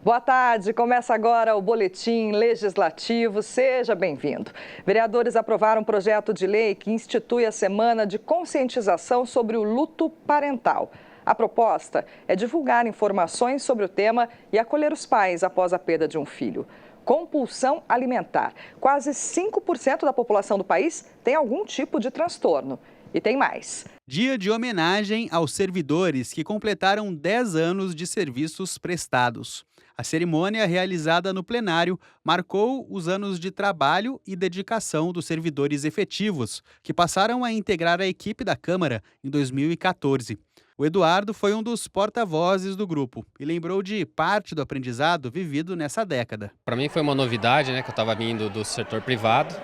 Boa tarde, começa agora o Boletim Legislativo, seja bem-vindo. Vereadores aprovaram um projeto de lei que institui a semana de conscientização sobre o luto parental. A proposta é divulgar informações sobre o tema e acolher os pais após a perda de um filho. Compulsão alimentar. Quase 5% da população do país tem algum tipo de transtorno. E tem mais. Dia de homenagem aos servidores que completaram 10 anos de serviços prestados. A cerimônia, realizada no plenário, marcou os anos de trabalho e dedicação dos servidores efetivos, que passaram a integrar a equipe da Câmara em 2014. O Eduardo foi um dos porta-vozes do grupo e lembrou de parte do aprendizado vivido nessa década. Para mim foi uma novidade, que eu estava vindo do setor privado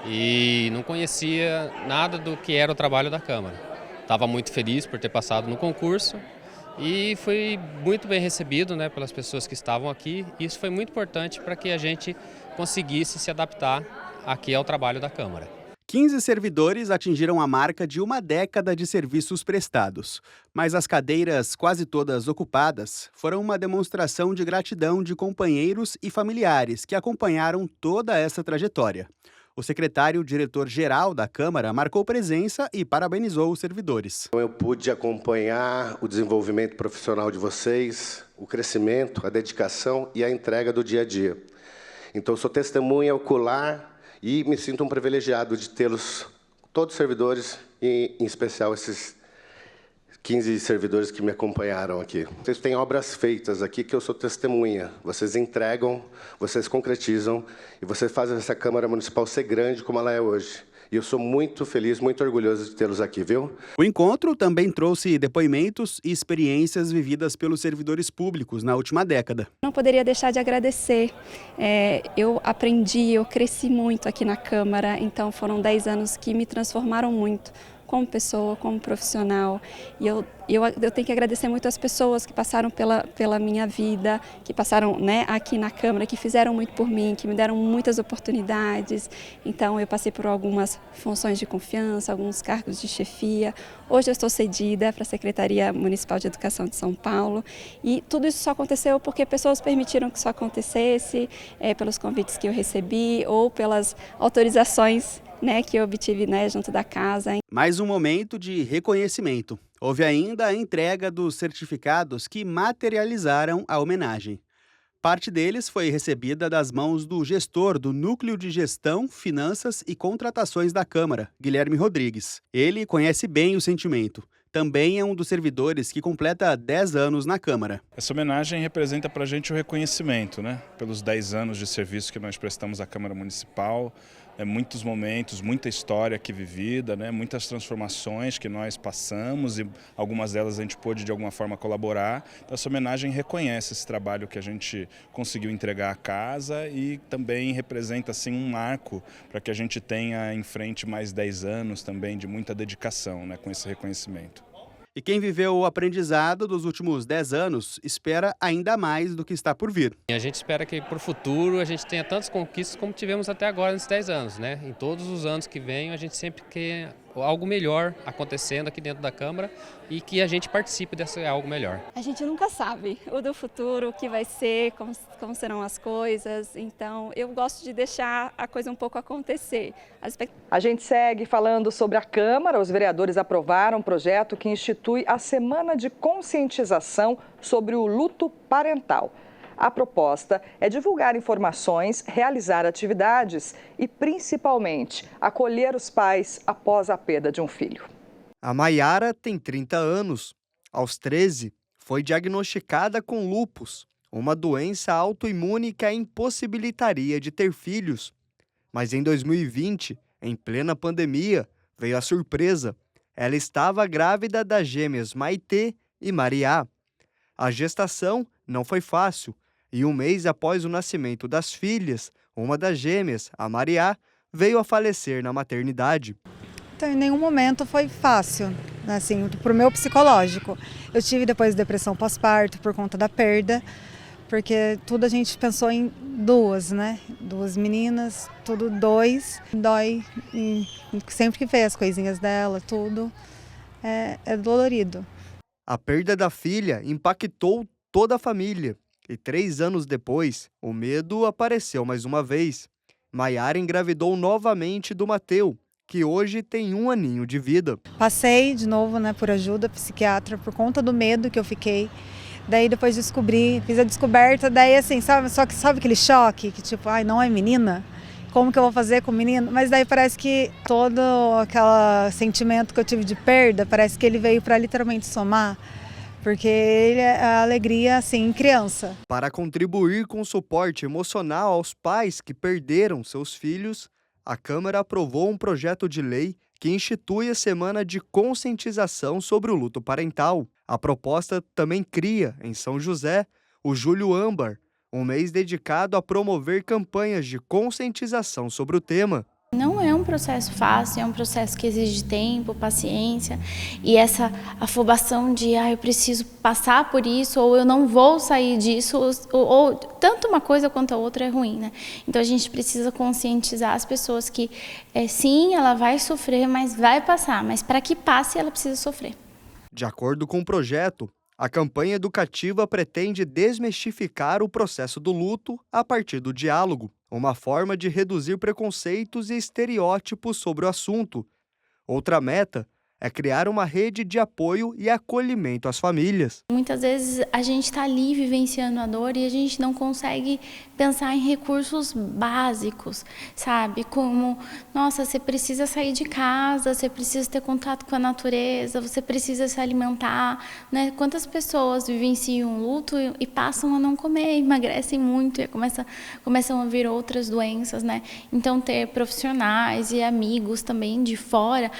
e não conhecia nada do que era o trabalho da Câmara. Estava muito feliz por ter passado no concurso e fui muito bem recebido, pelas pessoas que estavam aqui. Isso foi muito importante para que a gente conseguisse se adaptar aqui ao trabalho da Câmara. 15 servidores atingiram a marca de uma década de serviços prestados. Mas as cadeiras, quase todas ocupadas, foram uma demonstração de gratidão de companheiros e familiares que acompanharam toda essa trajetória. O secretário-diretor-geral da Câmara marcou presença e parabenizou os servidores. Eu pude acompanhar o desenvolvimento profissional de vocês, o crescimento, a dedicação e a entrega do dia a dia. Então, sou testemunha ocular e me sinto um privilegiado de tê-los, todos os servidores, e em especial esses 15 servidores que me acompanharam aqui. Vocês têm obras feitas aqui que eu sou testemunha. Vocês entregam, vocês concretizam e vocês fazem essa Câmara Municipal ser grande como ela é hoje. E eu sou muito feliz, muito orgulhoso de tê-los aqui, viu? O encontro também trouxe depoimentos e experiências vividas pelos servidores públicos na última década. Não poderia deixar de agradecer. Eu aprendi, eu cresci muito aqui na Câmara, então foram 10 anos que me transformaram muito como pessoa, como profissional. E eu tenho que agradecer muito as pessoas que passaram pela minha vida, que passaram aqui na Câmara, que fizeram muito por mim, que me deram muitas oportunidades. Então, eu passei por algumas funções de confiança, alguns cargos de chefia. Hoje eu estou cedida para a Secretaria Municipal de Educação de São Paulo. E tudo isso só aconteceu porque pessoas permitiram que isso acontecesse, pelos convites que eu recebi ou pelas autorizações que eu obtive junto da casa. Mais um momento de reconhecimento. Houve ainda a entrega dos certificados que materializaram a homenagem. Parte deles foi recebida das mãos do gestor do Núcleo de Gestão, Finanças e Contratações da Câmara, Guilherme Rodrigues. Ele conhece bem o sentimento. Também é um dos servidores que completa 10 anos na Câmara. Essa homenagem representa para a gente o reconhecimento, pelos 10 anos de serviço que nós prestamos à Câmara Municipal. Muitos momentos, muita história aqui vivida, muitas transformações que nós passamos e algumas delas a gente pôde de alguma forma colaborar. Então, essa homenagem reconhece esse trabalho que a gente conseguiu entregar à casa e também representa assim, um marco para que a gente tenha em frente mais 10 anos também de muita dedicação com esse reconhecimento. E quem viveu o aprendizado dos últimos 10 anos espera ainda mais do que está por vir. A gente espera que para o futuro a gente tenha tantas conquistas como tivemos até agora nesses 10 anos. Em todos os anos que vêm a gente sempre quer algo melhor acontecendo aqui dentro da Câmara e que a gente participe desse algo melhor. A gente nunca sabe o do futuro, o que vai ser, como serão as coisas, então eu gosto de deixar a coisa um pouco acontecer. A gente segue falando sobre a Câmara. Os vereadores aprovaram um projeto que institui a Semana de Conscientização sobre o Luto Parental. A proposta é divulgar informações, realizar atividades e, principalmente, acolher os pais após a perda de um filho. A Maiara tem 30 anos. Aos 13, foi diagnosticada com lúpus, uma doença autoimune que a impossibilitaria de ter filhos. Mas em 2020, em plena pandemia, veio a surpresa. Ela estava grávida das gêmeas Maitê e Mariá. A gestação não foi fácil. E um mês após o nascimento das filhas, uma das gêmeas, a Mariá, veio a falecer na maternidade. Então, em nenhum momento foi fácil, para o meu psicológico. Eu tive depois depressão pós-parto por conta da perda, porque tudo a gente pensou em duas, Duas meninas, tudo dois. Dói sempre que vê as coisinhas dela, tudo. É dolorido. A perda da filha impactou toda a família. E 3 anos depois, o medo apareceu mais uma vez. Maiara engravidou novamente do Mateu, que hoje tem 1 aninho de vida. Passei de novo, né, por ajuda psiquiatra por conta do medo que eu fiquei. Daí depois descobri, fiz a descoberta, daí assim, sabe aquele choque que tipo, ai, não é menina? Como que eu vou fazer com o menino? Mas daí parece que todo aquele sentimento que eu tive de perda, parece que ele veio para literalmente somar. Porque ele é a alegria, assim, em criança. Para contribuir com o suporte emocional aos pais que perderam seus filhos, a Câmara aprovou um projeto de lei que institui a Semana de Conscientização sobre o Luto Parental. A proposta também cria, em São José, o Julho Âmbar, um mês dedicado a promover campanhas de conscientização sobre o tema. Não é um processo fácil, é um processo que exige tempo, paciência e essa afobação de eu preciso passar por isso ou eu não vou sair disso, ou tanto uma coisa quanto a outra é ruim, né? Então a gente precisa conscientizar as pessoas que sim, ela vai sofrer, mas vai passar, mas para que passe ela precisa sofrer. De acordo com o projeto, a campanha educativa pretende desmistificar o processo do luto a partir do diálogo, uma forma de reduzir preconceitos e estereótipos sobre o assunto. Outra meta é criar uma rede de apoio e acolhimento às famílias. Muitas vezes a gente está ali vivenciando a dor e a gente não consegue pensar em recursos básicos, sabe? Como, nossa, você precisa sair de casa, você precisa ter contato com a natureza, você precisa se alimentar, né? Quantas pessoas vivenciam luto e passam a não comer, emagrecem muito e começam a vir outras doenças, né? Então ter profissionais e amigos também de fora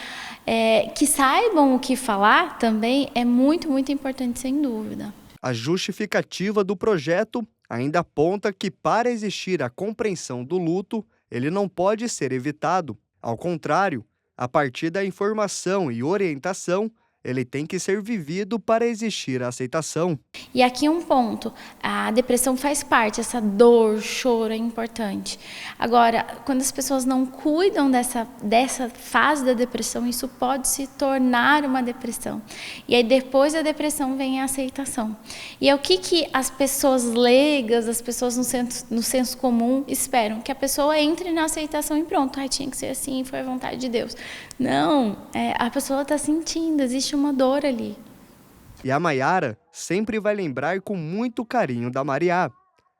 que saibam o que falar também é muito, muito importante, sem dúvida. A justificativa do projeto ainda aponta que, para existir a compreensão do luto, ele não pode ser evitado. Ao contrário, a partir da informação e orientação, ele tem que ser vivido para existir a aceitação. E aqui um ponto, a depressão faz parte, essa dor, choro é importante. Agora, quando as pessoas não cuidam dessa fase da depressão, isso pode se tornar uma depressão. E aí depois da depressão vem a aceitação. E é o que as pessoas leigas, as pessoas no senso comum esperam? Que a pessoa entre na aceitação e pronto, tinha que ser assim, foi a vontade de Deus. Não, a pessoa está sentindo, existe uma dor ali. E a Maiara sempre vai lembrar com muito carinho da Mariá,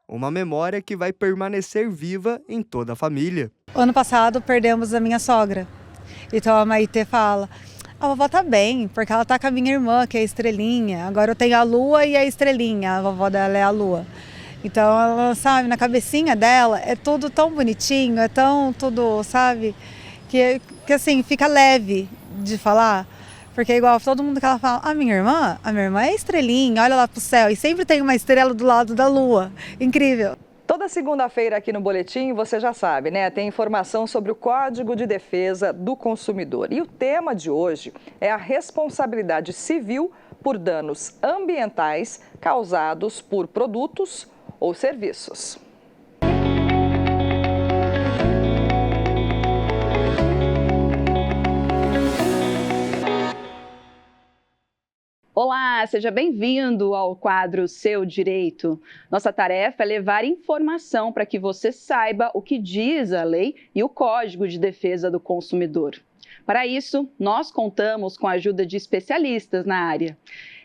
uma memória que vai permanecer viva em toda a família. Ano passado perdemos a minha sogra. Então a Maite fala, a vovó tá bem, porque ela tá com a minha irmã, que é a Estrelinha. Agora eu tenho a Lua e a Estrelinha, a vovó dela é a Lua. Então ela, sabe, na cabecinha dela é tudo tão bonitinho, é tão tudo, sabe, que assim, fica leve de falar. Porque é igual todo mundo que ela fala, a minha irmã é estrelinha, olha lá pro céu. E sempre tem uma estrela do lado da lua. Incrível. Toda segunda-feira aqui no Boletim, você já sabe, né? Tem informação sobre o Código de Defesa do Consumidor. E o tema de hoje é a responsabilidade civil por danos ambientais causados por produtos ou serviços. Olá, seja bem-vindo ao quadro Seu Direito. Nossa tarefa é levar informação para que você saiba o que diz a lei e o Código de Defesa do Consumidor. Para isso, nós contamos com a ajuda de especialistas na área.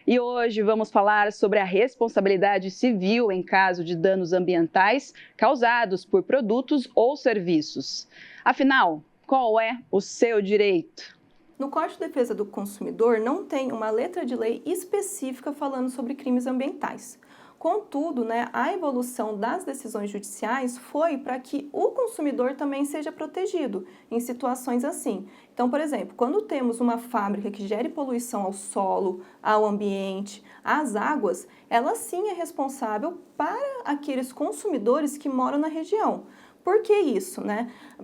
E hoje vamos falar sobre a responsabilidade civil em caso de danos ambientais causados por produtos ou serviços. Afinal, qual é o seu direito? No Código de Defesa do Consumidor não tem uma letra de lei específica falando sobre crimes ambientais. Contudo, a evolução das decisões judiciais foi para que o consumidor também seja protegido em situações assim. Então, por exemplo, quando temos uma fábrica que gere poluição ao solo, ao ambiente, às águas, ela sim é responsável para aqueles consumidores que moram na região. Por que isso,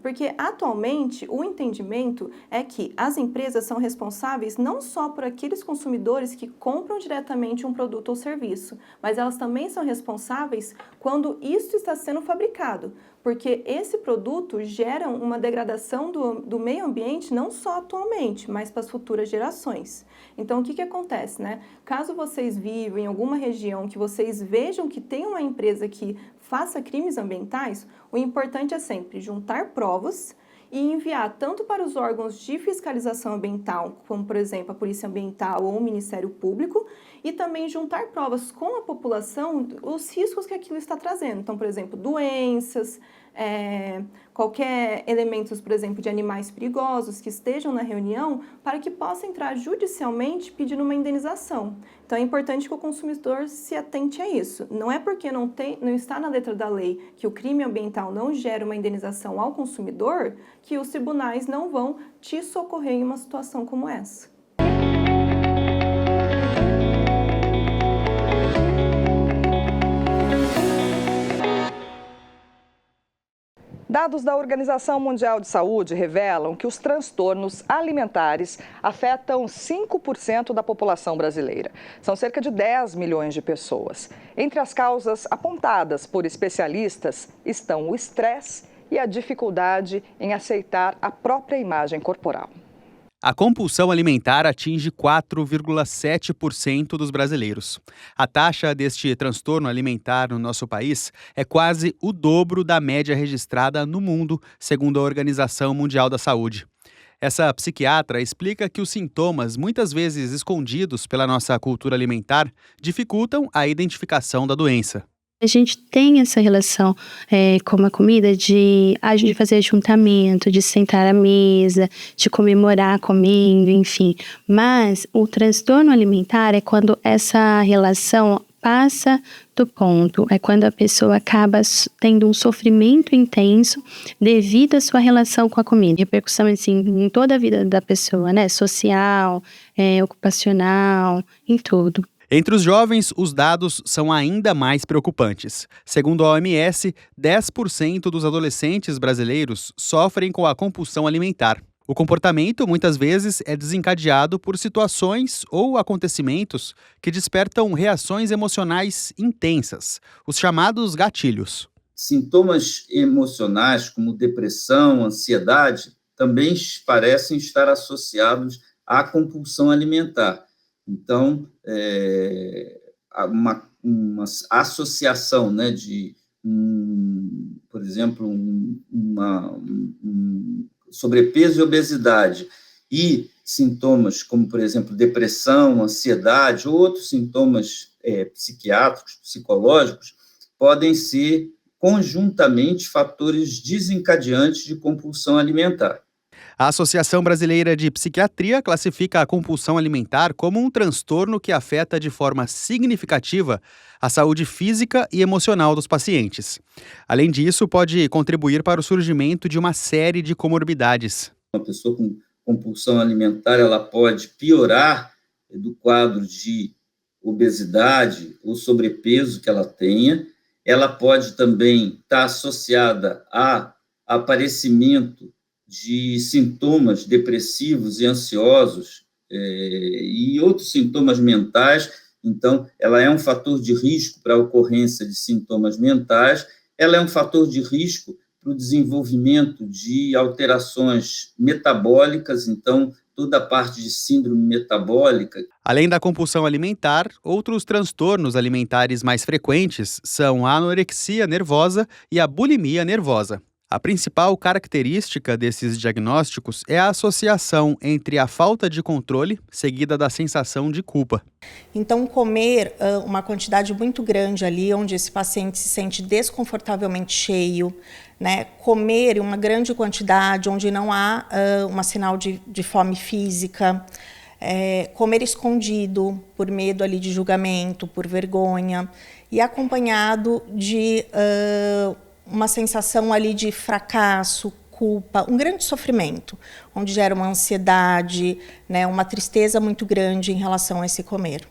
Porque atualmente o entendimento é que as empresas são responsáveis não só por aqueles consumidores que compram diretamente um produto ou serviço, mas elas também são responsáveis quando isso está sendo fabricado. porque esse produto gera uma degradação do meio ambiente não só atualmente, mas para as futuras gerações. Então, o que acontece, né? Caso vocês vivam em alguma região que vocês vejam que tem uma empresa que faça crimes ambientais, o importante é sempre juntar provas e enviar tanto para os órgãos de fiscalização ambiental, como, por exemplo, a Polícia Ambiental ou o Ministério Público, e também juntar provas com a população, os riscos que aquilo está trazendo. Então, por exemplo, doenças, qualquer elementos, por exemplo, de animais perigosos que estejam na reunião, para que possa entrar judicialmente pedindo uma indenização. Então, é importante que o consumidor se atente a isso. Não é porque não está na letra da lei que o crime ambiental não gera uma indenização ao consumidor que os tribunais não vão te socorrer em uma situação como essa. Dados da Organização Mundial de Saúde revelam que os transtornos alimentares afetam 5% da população brasileira. São cerca de 10 milhões de pessoas. Entre as causas apontadas por especialistas estão o estresse e a dificuldade em aceitar a própria imagem corporal. A compulsão alimentar atinge 4,7% dos brasileiros. A taxa deste transtorno alimentar no nosso país é quase o dobro da média registrada no mundo, segundo a Organização Mundial da Saúde. Essa psiquiatra explica que os sintomas, muitas vezes escondidos pela nossa cultura alimentar, dificultam a identificação da doença. A gente tem essa relação com a comida de fazer ajuntamento, de sentar à mesa, de comemorar comendo, enfim. Mas o transtorno alimentar é quando essa relação passa do ponto, é quando a pessoa acaba tendo um sofrimento intenso devido à sua relação com a comida. Repercussão assim, em toda a vida da pessoa, né? Social, ocupacional, em tudo. Entre os jovens, os dados são ainda mais preocupantes. Segundo a OMS, 10% dos adolescentes brasileiros sofrem com a compulsão alimentar. O comportamento, muitas vezes, é desencadeado por situações ou acontecimentos que despertam reações emocionais intensas, os chamados gatilhos. Sintomas emocionais como depressão, ansiedade, também parecem estar associados à compulsão alimentar. Então, uma associação, né, de, por exemplo, sobrepeso e obesidade e sintomas como, por exemplo, depressão, ansiedade ou outros sintomas psiquiátricos, psicológicos, podem ser conjuntamente fatores desencadeantes de compulsão alimentar. A Associação Brasileira de Psiquiatria classifica a compulsão alimentar como um transtorno que afeta de forma significativa a saúde física e emocional dos pacientes. Além disso, pode contribuir para o surgimento de uma série de comorbidades. Uma pessoa com compulsão alimentar, ela pode piorar do quadro de obesidade ou sobrepeso que ela tenha. Ela pode também estar associada a aparecimento de sintomas depressivos e ansiosos e outros sintomas mentais. Então, ela é um fator de risco para a ocorrência de sintomas mentais, ela é um fator de risco para o desenvolvimento de alterações metabólicas, então, toda a parte de síndrome metabólica. Além da compulsão alimentar, outros transtornos alimentares mais frequentes são a anorexia nervosa e a bulimia nervosa. A principal característica desses diagnósticos é a associação entre a falta de controle, seguida da sensação de culpa. Então, comer uma quantidade muito grande ali, onde esse paciente se sente desconfortavelmente cheio, né? Comer uma grande quantidade, onde não há um sinal de fome física, comer escondido, por medo ali de julgamento, por vergonha, e acompanhado de uma sensação ali de fracasso, culpa, um grande sofrimento, onde gera uma ansiedade, né, uma tristeza muito grande em relação a esse comer.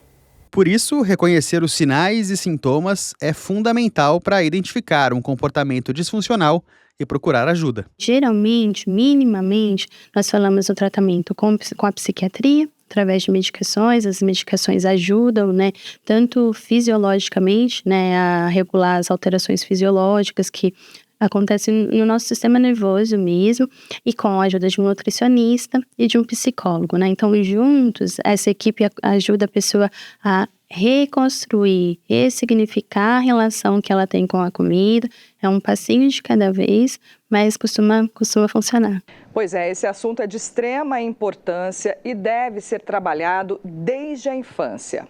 Por isso, reconhecer os sinais e sintomas é fundamental para identificar um comportamento disfuncional e procurar ajuda. Geralmente, minimamente, nós falamos do tratamento com a psiquiatria, através de medicações. As medicações ajudam, né, tanto fisiologicamente, né, a regular as alterações fisiológicas que acontece no nosso sistema nervoso mesmo e com a ajuda de um nutricionista e de um psicólogo, né? Então, juntos, essa equipe ajuda a pessoa a reconstruir, ressignificar a relação que ela tem com a comida. É um passinho de cada vez, mas costuma funcionar. Pois é, esse assunto é de extrema importância e deve ser trabalhado desde a infância.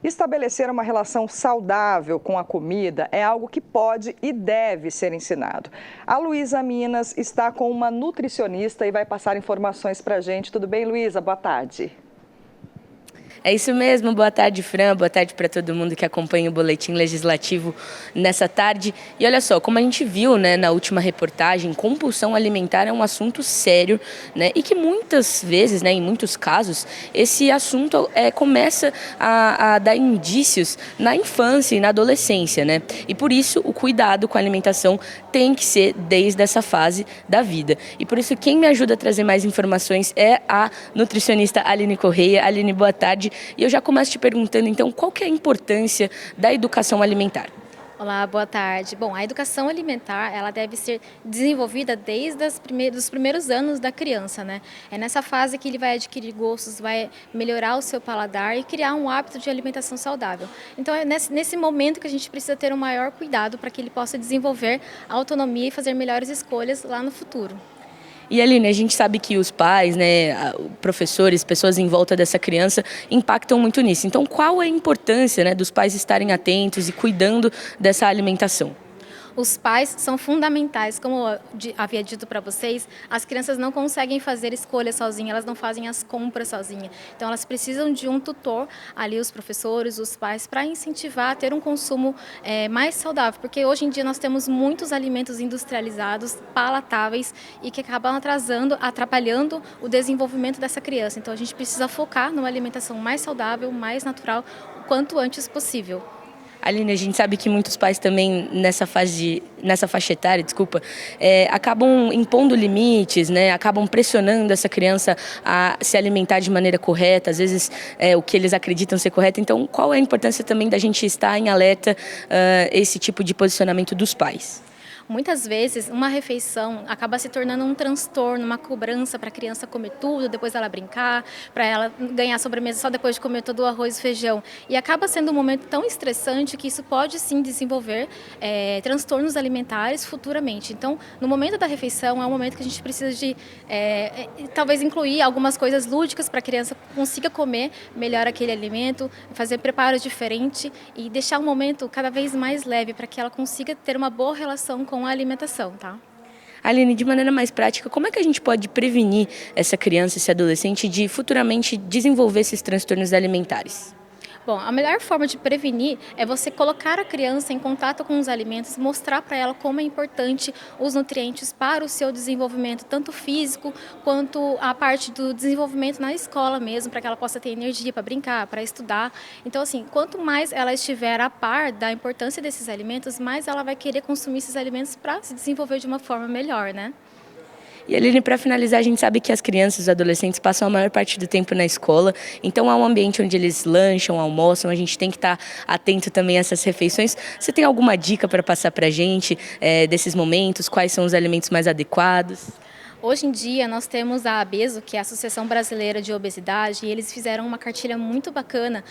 Estabelecer uma relação saudável com a comida é algo que pode e deve ser ensinado. A Luísa Minas está com uma nutricionista e vai passar informações para a gente. Tudo bem, Luísa? Boa tarde. É isso mesmo, boa tarde, Fran, boa tarde para todo mundo que acompanha o Boletim Legislativo nessa tarde. E olha só, como a gente viu, né, na última reportagem, compulsão alimentar é um assunto sério, né, e que muitas vezes, né, em muitos casos, esse assunto começa a dar indícios na infância e na adolescência, né, e por isso o cuidado com a alimentação tem que ser desde essa fase da vida. E por isso quem me ajuda a trazer mais informações é a nutricionista Aline Correia. Aline, boa tarde. E eu já começo te perguntando, então, qual que é a importância da educação alimentar? Olá, boa tarde. Bom, a educação alimentar, ela deve ser desenvolvida desde os primeiros anos da criança, né? É nessa fase que ele vai adquirir gostos, vai melhorar o seu paladar e criar um hábito de alimentação saudável. Então, é nesse momento que a gente precisa ter um maior cuidado para que ele possa desenvolver a autonomia e fazer melhores escolhas lá no futuro. E Aline, a gente sabe que os pais, né, professores, pessoas em volta dessa criança impactam muito nisso. Então, qual é a importância, né, dos pais estarem atentos e cuidando dessa alimentação? Os pais são fundamentais, como eu havia dito para vocês, as crianças não conseguem fazer escolhas sozinhas, elas não fazem as compras sozinhas. Então elas precisam de um tutor, ali os professores, os pais, para incentivar a ter um consumo mais saudável, porque hoje em dia nós temos muitos alimentos industrializados, palatáveis e que acabam atrapalhando o desenvolvimento dessa criança. Então a gente precisa focar numa alimentação mais saudável, mais natural, o quanto antes possível. Aline, a gente sabe que muitos pais também nessa faixa etária, acabam impondo limites, né? Acabam pressionando essa criança a se alimentar de maneira correta, às vezes o que eles acreditam ser correto. Então, qual é a importância também da gente estar em alerta esse tipo de posicionamento dos pais? Muitas vezes, uma refeição acaba se tornando um transtorno, uma cobrança para a criança comer tudo, depois ela brincar, para ela ganhar sobremesa só depois de comer todo o arroz e feijão. E acaba sendo um momento tão estressante que isso pode, sim, desenvolver transtornos alimentares futuramente. Então, no momento da refeição, é um momento que a gente precisa de, talvez, incluir algumas coisas lúdicas para a criança consiga comer melhor aquele alimento, fazer preparos diferentes e deixar um momento cada vez mais leve para que ela consiga ter uma boa relação com a alimentação, tá? Aline, de maneira mais prática, como é que a gente pode prevenir essa criança, esse adolescente de futuramente desenvolver esses transtornos alimentares? Bom, a melhor forma de prevenir é você colocar a criança em contato com os alimentos, mostrar para ela como é importante os nutrientes para o seu desenvolvimento, tanto físico quanto a parte do desenvolvimento na escola mesmo, para que ela possa ter energia para brincar, para estudar. Então, assim, quanto mais ela estiver a par da importância desses alimentos, mais ela vai querer consumir esses alimentos para se desenvolver de uma forma melhor, né? E, Aline, para finalizar, a gente sabe que as crianças e os adolescentes passam a maior parte do tempo na escola, então há um ambiente onde eles lancham, almoçam, a gente tem que estar atento também a essas refeições. Você tem alguma dica para passar para a gente desses momentos? Quais são os alimentos mais adequados? Hoje em dia, nós temos a ABESO, que é a Associação Brasileira de Obesidade, e eles fizeram uma cartilha muito bacana,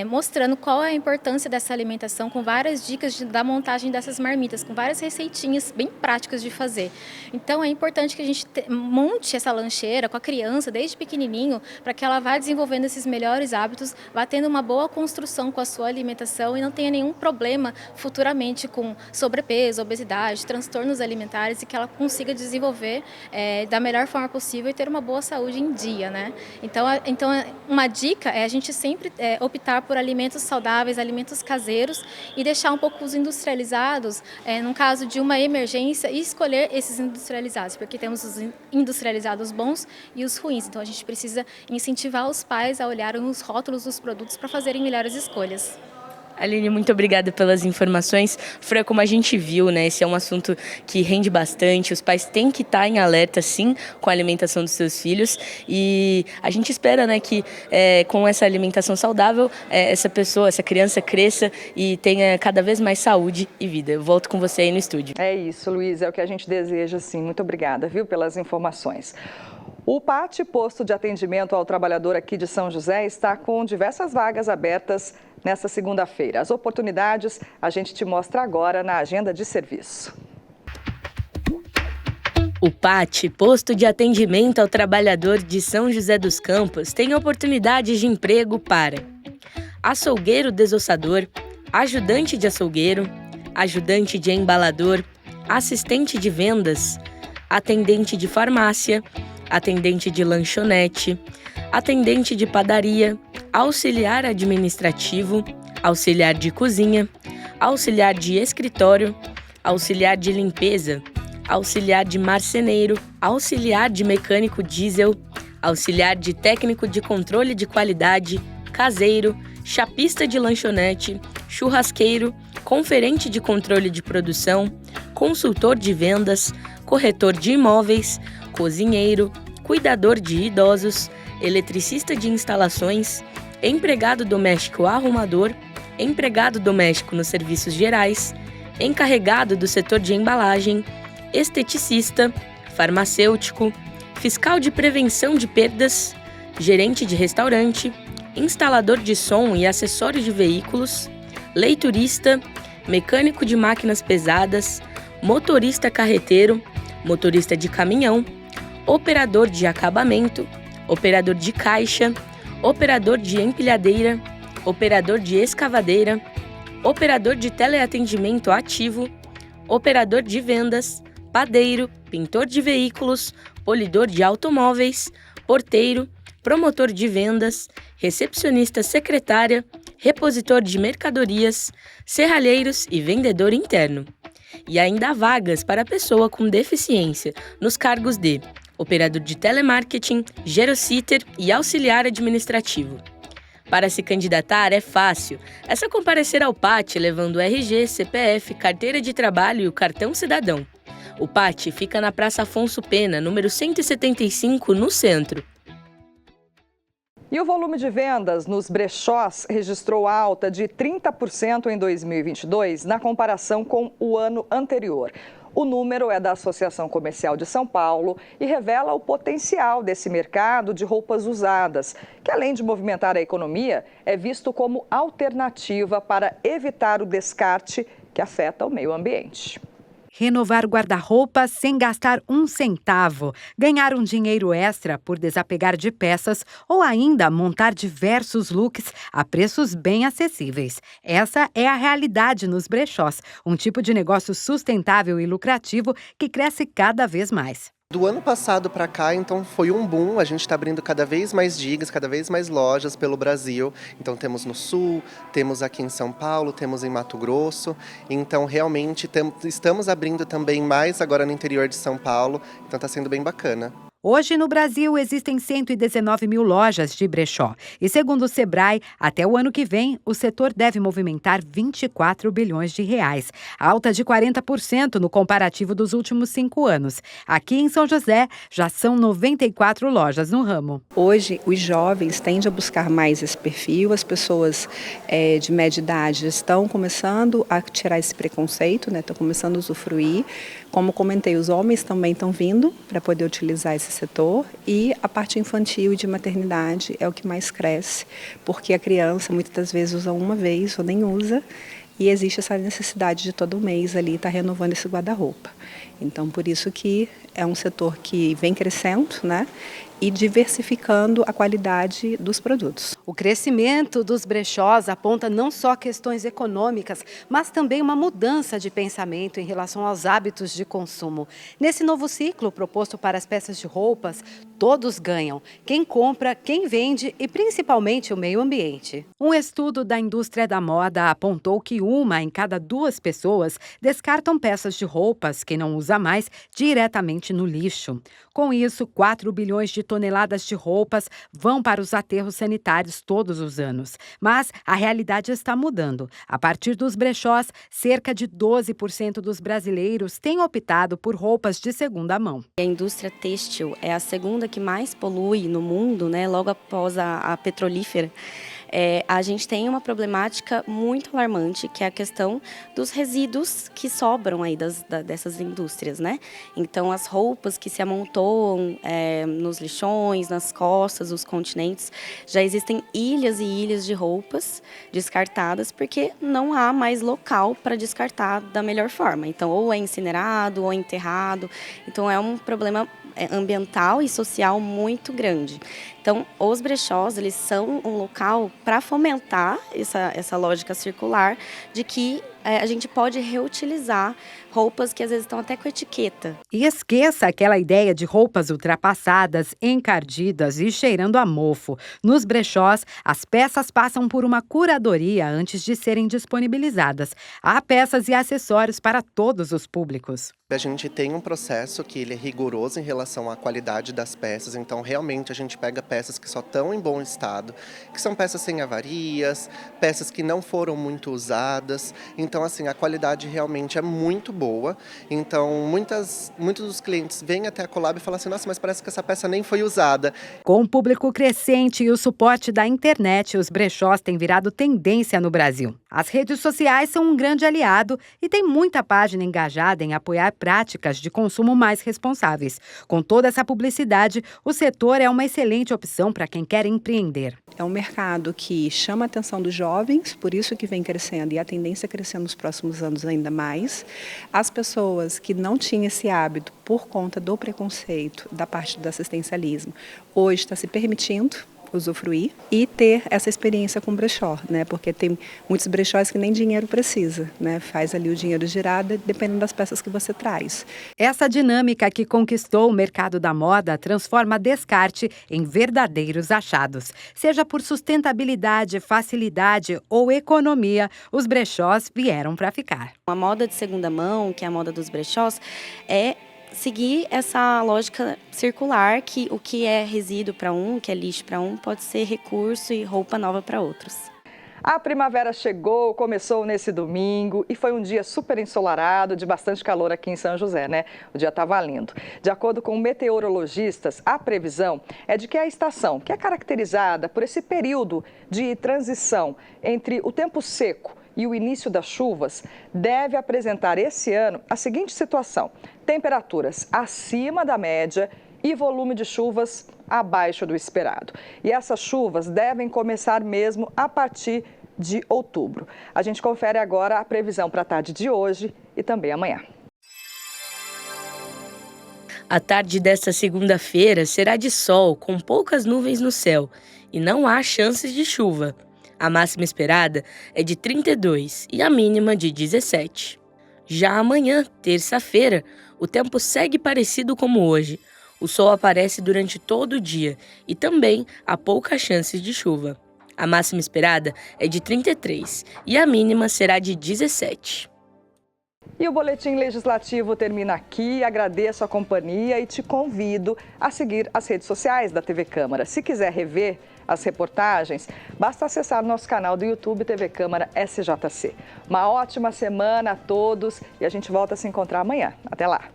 mostrando qual é a importância dessa alimentação, com várias dicas da montagem dessas marmitas, com várias receitinhas bem práticas de fazer. Então, é importante que a gente monte essa lancheira com a criança, desde pequenininho, para que ela vá desenvolvendo esses melhores hábitos, vá tendo uma boa construção com a sua alimentação e não tenha nenhum problema futuramente com sobrepeso, obesidade, transtornos alimentares, e que ela consiga desenvolver da melhor forma possível e ter uma boa saúde em dia, né? Então uma dica é a gente sempre optar por alimentos saudáveis, alimentos caseiros e deixar um pouco os industrializados, num caso de uma emergência, e escolher esses industrializados, porque temos os industrializados bons e os ruins. Então a gente precisa incentivar os pais a olharem os rótulos dos produtos para fazerem melhores escolhas. Aline, muito obrigada pelas informações. Fran, como a gente viu, né, esse é um assunto que rende bastante, os pais têm que estar em alerta, sim, com a alimentação dos seus filhos, e a gente espera, né, que com essa alimentação saudável, essa pessoa, essa criança cresça e tenha cada vez mais saúde e vida. Eu volto com você aí no estúdio. É isso, Luiz, é o que a gente deseja, sim. Muito obrigada, viu, pelas informações. O PAT, Posto de Atendimento ao Trabalhador aqui de São José, está com diversas vagas abertas nesta segunda-feira. As oportunidades a gente te mostra agora na agenda de serviço. O PAT, Posto de Atendimento ao Trabalhador de São José dos Campos, tem oportunidades de emprego para açougueiro desossador, ajudante de açougueiro, ajudante de embalador, assistente de vendas, atendente de farmácia, atendente de lanchonete, atendente de padaria, auxiliar administrativo, auxiliar de cozinha, auxiliar de escritório, auxiliar de limpeza, auxiliar de marceneiro, auxiliar de mecânico diesel, auxiliar de técnico de controle de qualidade, caseiro, chapista de lanchonete, churrasqueiro, conferente de controle de produção, consultor de vendas, corretor de imóveis, cozinheiro, cuidador de idosos, eletricista de instalações, empregado doméstico arrumador, empregado doméstico nos serviços gerais, encarregado do setor de embalagem, esteticista, farmacêutico, fiscal de prevenção de perdas, gerente de restaurante, instalador de som e acessórios de veículos, leiturista, mecânico de máquinas pesadas, motorista carreteiro, motorista de caminhão, operador de acabamento, operador de caixa, operador de empilhadeira, operador de escavadeira, operador de teleatendimento ativo, operador de vendas, padeiro, pintor de veículos, polidor de automóveis, porteiro, promotor de vendas, recepcionista secretária, repositor de mercadorias, serralheiros e vendedor interno. E ainda há vagas para pessoa com deficiência nos cargos de operador de telemarketing, gerositter e auxiliar administrativo. Para se candidatar é fácil, é só comparecer ao PAT levando RG, CPF, carteira de trabalho e o cartão cidadão. O PAT fica na Praça Afonso Pena, número 175, no centro. E o volume de vendas nos brechós registrou alta de 30% em 2022 na comparação com o ano anterior. O número é da Associação Comercial de São Paulo e revela o potencial desse mercado de roupas usadas, que além de movimentar a economia, é visto como alternativa para evitar o descarte que afeta o meio ambiente. Renovar guarda-roupa sem gastar um centavo, ganhar um dinheiro extra por desapegar de peças ou ainda montar diversos looks a preços bem acessíveis. Essa é a realidade nos brechós, um tipo de negócio sustentável e lucrativo que cresce cada vez mais. Do ano passado para cá, então, foi um boom. A gente está abrindo cada vez mais digas, cada vez mais lojas pelo Brasil. Então, temos no Sul, temos aqui em São Paulo, temos em Mato Grosso. Então, realmente, estamos abrindo também mais agora no interior de São Paulo. Então, está sendo bem bacana. Hoje, no Brasil, existem 119 mil lojas de brechó. E, segundo o Sebrae, até o ano que vem, o setor deve movimentar 24 bilhões de reais, alta de 40% no comparativo dos últimos 5 anos. Aqui em São José, já são 94 lojas no ramo. Hoje, os jovens tendem a buscar mais esse perfil, as pessoas de média idade estão começando a tirar esse preconceito, né? Estão começando a usufruir. Como comentei, os homens também estão vindo para poder utilizar esse setor e a parte infantil e de maternidade é o que mais cresce, porque a criança muitas das vezes usa uma vez ou nem usa e existe essa necessidade de todo mês ali estar renovando esse guarda-roupa. Então, por isso que é um setor que vem crescendo, né? E diversificando a qualidade dos produtos. O crescimento dos brechós aponta não só questões econômicas, mas também uma mudança de pensamento em relação aos hábitos de consumo. Nesse novo ciclo proposto para as peças de roupas, todos ganham. Quem compra, quem vende e principalmente o meio ambiente. Um estudo da indústria da moda apontou que 1 em cada 2 pessoas descartam peças de roupas que não usam centavos a mais diretamente no lixo. Com isso, 4 bilhões de toneladas de roupas vão para os aterros sanitários todos os anos. Mas a realidade está mudando. A partir dos brechós, cerca de 12% dos brasileiros têm optado por roupas de segunda mão. A indústria têxtil é a segunda que mais polui no mundo, né, logo após a petrolífera. A gente tem uma problemática muito alarmante, que é a questão dos resíduos que sobram aí dessas indústrias, né? Então, as roupas que se amontoam nos lixões, nas costas, nos continentes, já existem ilhas e ilhas de roupas descartadas, porque não há mais local para descartar da melhor forma. Então, ou é incinerado, ou é enterrado. Então, é um problema ambiental e social muito grande. Então, os brechós, eles são um local para fomentar essa lógica circular de que a gente pode reutilizar roupas que às vezes estão até com etiqueta. E esqueça aquela ideia de roupas ultrapassadas, encardidas e cheirando a mofo. Nos brechós, as peças passam por uma curadoria antes de serem disponibilizadas. Há peças e acessórios para todos os públicos. A gente tem um processo que ele é rigoroso em relação à qualidade das peças, então realmente a gente pega peças que só estão em bom estado, que são peças sem avarias, peças que não foram muito usadas, então assim, a qualidade realmente é muito boa, então muitos dos clientes vêm até a Colab e falam assim, nossa, mas parece que essa peça nem foi usada. Com o público crescente e o suporte da internet, os brechós têm virado tendência no Brasil. As redes sociais são um grande aliado e tem muita página engajada em apoiar práticas de consumo mais responsáveis. Com toda essa publicidade, o setor é uma excelente opção para quem quer empreender. É um mercado que chama a atenção dos jovens, por isso que vem crescendo e a tendência é crescer nos próximos anos ainda mais. As pessoas que não tinham esse hábito por conta do preconceito da parte do assistencialismo, hoje está se permitindo usufruir e ter essa experiência com brechó, né? Porque tem muitos brechós que nem dinheiro precisa, né? Faz ali o dinheiro girar dependendo das peças que você traz. Essa dinâmica que conquistou o mercado da moda transforma descarte em verdadeiros achados. Seja por sustentabilidade, facilidade ou economia, os brechós vieram para ficar. A moda de segunda mão, que é a moda dos brechós, é seguir essa lógica circular, que o que é resíduo para um, o que é lixo para um, pode ser recurso e roupa nova para outros. A primavera chegou, começou nesse domingo e foi um dia super ensolarado, de bastante calor aqui em São José, né? O dia estava lindo. De acordo com meteorologistas, a previsão é de que a estação, que é caracterizada por esse período de transição entre o tempo seco e o início das chuvas, deve apresentar esse ano a seguinte situação: temperaturas acima da média e volume de chuvas abaixo do esperado. E essas chuvas devem começar mesmo a partir de outubro. A gente confere agora a previsão para a tarde de hoje e também amanhã. A tarde desta segunda-feira será de sol, com poucas nuvens no céu, e não há chances de chuva. A máxima esperada é de 32 e a mínima de 17. Já amanhã, terça-feira, o tempo segue parecido como hoje. O sol aparece durante todo o dia e também há poucas chances de chuva. A máxima esperada é de 33 e a mínima será de 17. E o Boletim Legislativo termina aqui. Agradeço a companhia e te convido a seguir as redes sociais da TV Câmara. Se quiser rever as reportagens, basta acessar o nosso canal do YouTube TV Câmara SJC. Uma ótima semana a todos e a gente volta a se encontrar amanhã. Até lá!